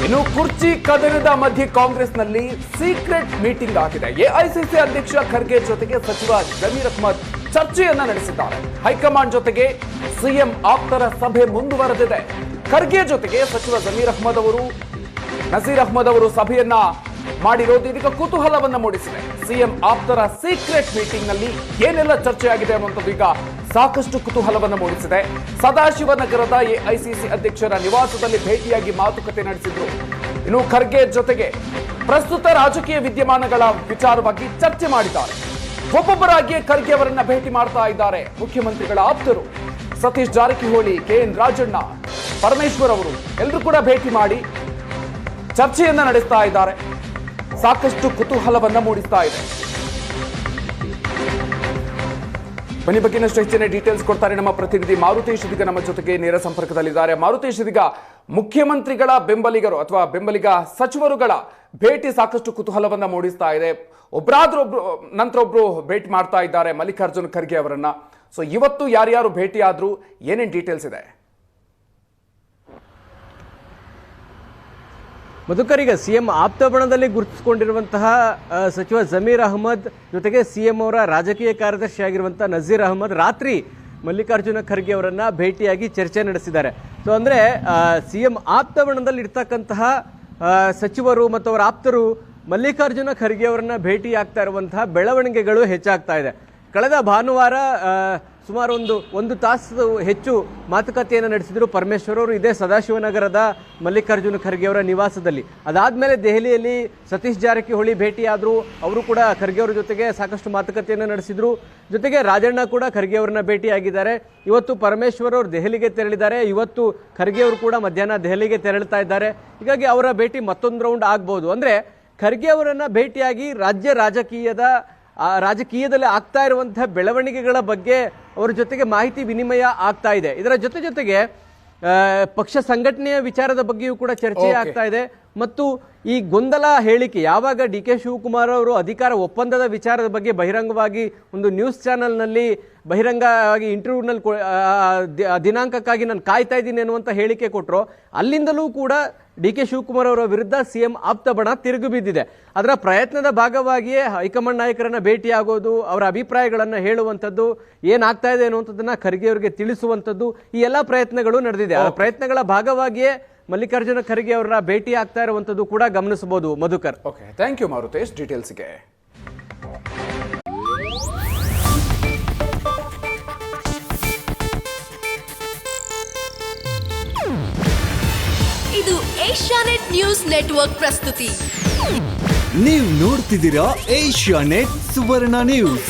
ಇನ್ನು ಕುರ್ಚಿ ಕದನದ ಮಧ್ಯೆ ಕಾಂಗ್ರೆಸ್ನಲ್ಲಿ ಸೀಕ್ರೆಟ್ ಮೀಟಿಂಗ್ ಆಗಿದೆ. ಎಐಸಿಸಿ ಅಧ್ಯಕ್ಷ ಖರ್ಗೆ ಜೊತೆಗೆ ಸಚಿವ ಜಮೀರ್ ಅಹ್ಮದ್ ಚರ್ಚೆಯನ್ನ ನಡೆಸಿದ್ದಾರೆ. ಹೈಕಮಾಂಡ್ ಜೊತೆಗೆ ಸಿಎಂ ಆಪ್ತರ ಸಭೆ ಮುಂದುವರೆದಿದೆ. ಖರ್ಗೆ ಜೊತೆಗೆ ಸಚಿವ ನಸೀರ್ ಅಹ್ಮದ್ ಅವರು ಸಭೆಯನ್ನ ಮಾಡಿರೋದು ಇದೀಗ ಕುತೂಹಲವನ್ನ ಮೂಡಿಸಿದೆ. ಸಿಎಂ ಆಪ್ತರ ಸೀಕ್ರೆಟ್ ಮೀಟಿಂಗ್ ನಲ್ಲಿ ಏನೆಲ್ಲ ಚರ್ಚೆ ಆಗಿದೆ ಅನ್ನುವಂಥದ್ದು ಈಗ ಸಾಕಷ್ಟು ಕುತೂಹಲವನ್ನ ಮೂಡಿಸಿದೆ. ಸದಾಶಿವನಗರದ ಎಐಸಿಸಿ ಅಧ್ಯಕ್ಷರ ನಿವಾಸದಲ್ಲಿ ಭೇಟಿಯಾಗಿ ಮಾತುಕತೆ ನಡೆಸಿದ್ರು. ಇನ್ನು ಖರ್ಗೆ ಜೊತೆಗೆ ಪ್ರಸ್ತುತ ರಾಜಕೀಯ ವಿದ್ಯಮಾನಗಳ ವಿಚಾರವಾಗಿ ಚರ್ಚೆ ಮಾಡಿದ್ದಾರೆ. ಒಬ್ಬೊಬ್ಬರಾಗಿಯೇ ಖರ್ಗೆ ಅವರನ್ನ ಭೇಟಿ ಮಾಡ್ತಾ ಇದ್ದಾರೆ ಮುಖ್ಯಮಂತ್ರಿಗಳ ಆಪ್ತರು. ಸತೀಶ್ ಜಾರಕಿಹೊಳಿ, ಕೆಎನ್ ರಾಜಣ್ಣ, ಪರಮೇಶ್ವರ್ ಅವರು ಎಲ್ಲರೂ ಕೂಡ ಭೇಟಿ ಮಾಡಿ ಚರ್ಚೆಯನ್ನ ನಡೆಸ್ತಾ ಇದ್ದಾರೆ. ಸಾಕಷ್ಟು ಕುತೂಹಲವನ್ನ ಮೂಡಿಸ್ತಾ ಇದೆ. ಬನ್ನಿ ಬಗ್ಗೆನಷ್ಟು ಹೆಚ್ಚಿನ ಡೀಟೇಲ್ಸ್ ಕೊಡ್ತಾರೆ ನಮ್ಮ ಪ್ರತಿನಿಧಿ ಮಾರುತೇಶ್. ಇದೀಗ ನಮ್ಮ ಜೊತೆಗೆ ನೇರ ಸಂಪರ್ಕದಲ್ಲಿದ್ದಾರೆ. ಮಾರುತೇಶ್, ಇದೀಗ ಮುಖ್ಯಮಂತ್ರಿಗಳ ಬೆಂಬಲಿಗರು ಅಥವಾ ಬೆಂಬಲಿಗ ಸಚಿವರುಗಳ ಭೇಟಿ ಸಾಕಷ್ಟು ಕುತೂಹಲವನ್ನ ಮೂಡಿಸ್ತಾ ಇದೆ. ನಂತರ ಒಬ್ರು ಭೇಟಿ ಮಾಡ್ತಾ ಇದ್ದಾರೆ ಮಲ್ಲಿಕಾರ್ಜುನ್ ಖರ್ಗೆ ಅವರನ್ನ. ಸೊ ಇವತ್ತು ಯಾರ್ಯಾರು ಭೇಟಿ ಆದ್ರೂ ಏನೇನು ಡೀಟೇಲ್ಸ್ ಇದೆ? ಮಧುಕರ್, ಈಗ ಸಿಎಂ ಆಪ್ತ ಬಣದಲ್ಲಿ ಗುರುತಿಸಿಕೊಂಡಿರುವಂತಹ ಸಚಿವ ಜಮೀರ್ ಅಹ್ಮದ್ ಜೊತೆಗೆ ಸಿಎಂ ಅವರ ರಾಜಕೀಯ ಕಾರ್ಯದರ್ಶಿ ಆಗಿರುವಂತಹ ನಜೀರ್ ಅಹ್ಮದ್ ರಾತ್ರಿ ಮಲ್ಲಿಕಾರ್ಜುನ ಖರ್ಗೆ ಅವರನ್ನ ಭೇಟಿಯಾಗಿ ಚರ್ಚೆ ನಡೆಸಿದ್ದಾರೆ. ಸೊ ಅಂದ್ರೆ ಸಿಎಂ ಆಪ್ತ ಬಣದಲ್ಲಿ ಇರ್ತಕ್ಕಂತಹ ಸಚಿವರು ಮತ್ತು ಅವರ ಆಪ್ತರು ಮಲ್ಲಿಕಾರ್ಜುನ ಖರ್ಗೆ ಅವರನ್ನ ಭೇಟಿ ಆಗ್ತಾ ಇರುವಂತಹ ಬೆಳವಣಿಗೆಗಳು ಹೆಚ್ಚಾಗ್ತಾ ಇದೆ. ಕಳೆದ ಭಾನುವಾರ ಸುಮಾರು ಒಂದು ತಾಸು ಹೆಚ್ಚು ಮಾತುಕತೆಯನ್ನು ನಡೆಸಿದರು ಪರಮೇಶ್ವರ್ ಅವರು ಇದೇ ಸದಾಶಿವನಗರದ ಮಲ್ಲಿಕಾರ್ಜುನ ಖರ್ಗೆ ಅವರ ನಿವಾಸದಲ್ಲಿ. ಅದಾದ್ಮೇಲೆ ದೆಹಲಿಯಲ್ಲಿ ಸತೀಶ್ ಜಾರಕಿಹೊಳಿ ಭೇಟಿಯಾದರು. ಅವರು ಕೂಡ ಖರ್ಗೆ ಅವರ ಜೊತೆಗೆ ಸಾಕಷ್ಟು ಮಾತುಕತೆಯನ್ನು ನಡೆಸಿದ್ರು. ಜೊತೆಗೆ ರಾಜಣ್ಣ ಕೂಡ ಖರ್ಗೆ ಅವರನ್ನ ಭೇಟಿಯಾಗಿದ್ದಾರೆ. ಇವತ್ತು ಪರಮೇಶ್ವರ್ ಅವರು ದೆಹಲಿಗೆ ತೆರಳಿದ್ದಾರೆ. ಇವತ್ತು ಖರ್ಗೆ ಅವರು ಕೂಡ ಮಧ್ಯಾಹ್ನ ದೆಹಲಿಗೆ ತೆರಳುತ್ತಾ ಇದ್ದಾರೆ. ಹೀಗಾಗಿ ಅವರ ಭೇಟಿ ಮತ್ತೊಂದು ರೌಂಡ್ ಆಗ್ಬೋದು. ಅಂದ್ರೆ ಖರ್ಗೆ ಅವರನ್ನ ಭೇಟಿಯಾಗಿ ರಾಜಕೀಯದಲ್ಲಿ ಆಗ್ತಾ ಇರುವಂತಹ ಬೆಳವಣಿಗೆಗಳ ಬಗ್ಗೆ ಅವರ ಜೊತೆಗೆ ಮಾಹಿತಿ ವಿನಿಮಯ ಆಗ್ತಾ ಇದೆ. ಇದರ ಜೊತೆಗೆ ಪಕ್ಷ ಸಂಘಟನೆಯ ವಿಚಾರದ ಬಗ್ಗೆಯೂ ಕೂಡ ಚರ್ಚೆ ಆಗ್ತಾ ಇದೆ. ಮತ್ತು ಈ ಗೊಂದಲ ಹೇಳಿಕೆ ಯಾವಾಗ ಡಿ ಕೆ ಶಿವಕುಮಾರ್ ಅವರು ಅಧಿಕಾರ ಒಪ್ಪಂದದ ವಿಚಾರದ ಬಗ್ಗೆ ಬಹಿರಂಗವಾಗಿ ಒಂದು ನ್ಯೂಸ್ ಚಾನೆಲ್ನಲ್ಲಿ ಬಹಿರಂಗವಾಗಿ ಇಂಟರ್ವ್ಯೂನಲ್ಲಿ ದಿನಾಂಕಕ್ಕಾಗಿ ನಾನು ಕಾಯ್ತಾ ಇದ್ದೀನಿ ಅನ್ನುವಂಥ ಹೇಳಿಕೆ ಕೊಟ್ಟರು, ಅಲ್ಲಿಂದಲೂ ಕೂಡ ಡಿ ಕೆ ಶಿವಕುಮಾರ್ ಅವರ ವಿರುದ್ಧ ಸಿಎಂ ಆಪ್ತ ಬಣ ತಿರುಗು ಬಿದ್ದಿದೆ. ಅದರ ಪ್ರಯತ್ನದ ಭಾಗವಾಗಿಯೇ ಹೈಕಮಾಂಡ್ ನಾಯಕರನ್ನ ಭೇಟಿಯಾಗೋದು, ಅವರ ಅಭಿಪ್ರಾಯಗಳನ್ನು ಹೇಳುವಂಥದ್ದು, ಏನಾಗ್ತಾ ಇದೆ ಅನ್ನುವಂಥದ್ದನ್ನ ಖರ್ಗೆ ಅವರಿಗೆ ತಿಳಿಸುವಂಥದ್ದು, ಈ ಎಲ್ಲ ಪ್ರಯತ್ನಗಳು ನಡೆದಿದೆ. ಆ ಪ್ರಯತ್ನಗಳ ಭಾಗವಾಗಿಯೇ ಮಲ್ಲಿಕಾರ್ಜುನ ಖರ್ಗೆ ಅವರ ಭೇಟಿ ಆಗ್ತಾ ಇರುವಂಥದ್ದು ಕೂಡ ಗಮನಿಸಬಹುದು. Madhukar, okay, thank you Marutesh ಡೀಟೇಲ್ಸ್ಗೆ. ಇದು ಏಷ್ಯಾನೆಟ್ ನ್ಯೂಸ್ ನೆಟ್ವರ್ಕ್ ಪ್ರಸ್ತುತಿ. ನೀವು ನೋಡ್ತಿದ್ದೀರಾ ಏಷ್ಯಾನೆಟ್ ಸುವರ್ಣ ನ್ಯೂಸ್.